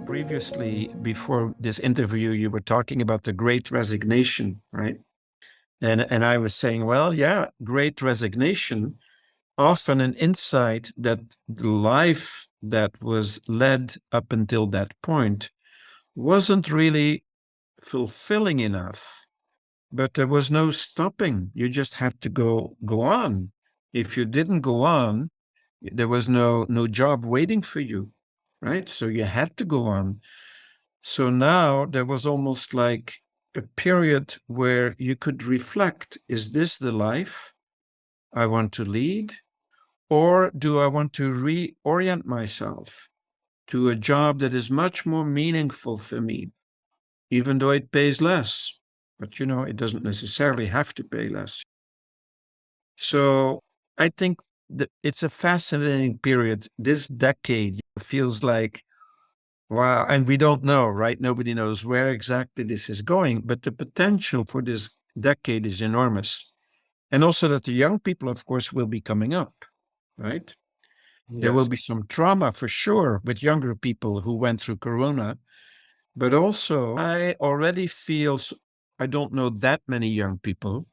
Previously, before this interview, you were talking about the great resignation, right? And I was saying, well, yeah, great resignation, often an insight that the life that was led up until that point wasn't really fulfilling enough, but there was no stopping. You just had to go on. If you didn't go on, there was no job waiting for you, right? So you had to go on. So now there was almost like a period where you could reflect, is this the life I want to lead? Or do I want to reorient myself to a job that is much more meaningful for me, even though it pays less? But it doesn't necessarily have to pay less. So I think that it's a fascinating period. This decade feels like, wow, and we don't know, right? Nobody knows where exactly this is going, but the potential for this decade is enormous. And also that the young people, of course, will be coming up, right? There will Yes. be some trauma for sure with younger people who went through Corona, but also I already feel, I don't know that many young people,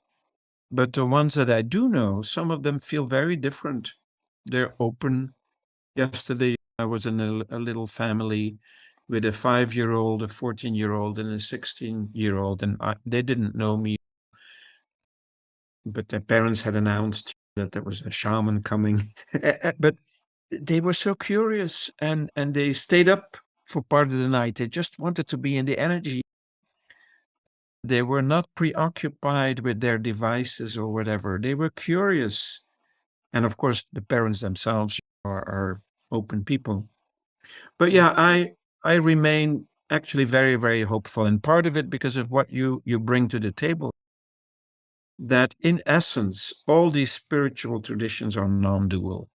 but the ones that I do know, some of them feel very different. They're open. Yesterday, I was in a little family with a 5-year-old, a 14-year-old, and a 16-year-old, and they didn't know me, but their parents had announced that there was a shaman coming. But they were so curious, and they stayed up for part of the night. They just wanted to be in the energy. They were not preoccupied with their devices or whatever. They were curious. And of course, the parents themselves are open people. But yeah, I remain actually very, very hopeful. And part of it because of what you bring to the table, that in essence, all these spiritual traditions are non-dual.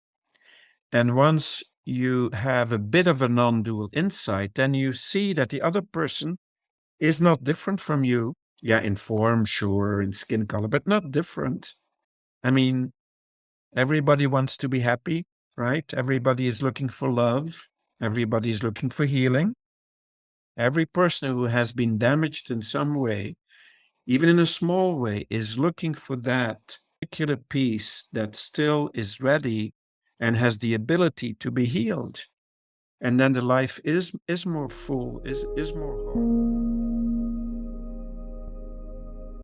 And once you have a bit of a non-dual insight, then you see that the other person is not different from you. Yeah, in form, sure, in skin color, but not different. I mean, everybody wants to be happy, right? Everybody is looking for love. Everybody is looking for healing. Every person who has been damaged in some way, even in a small way, is looking for that particular piece that still is ready and has the ability to be healed. And then the life is more full, is more whole.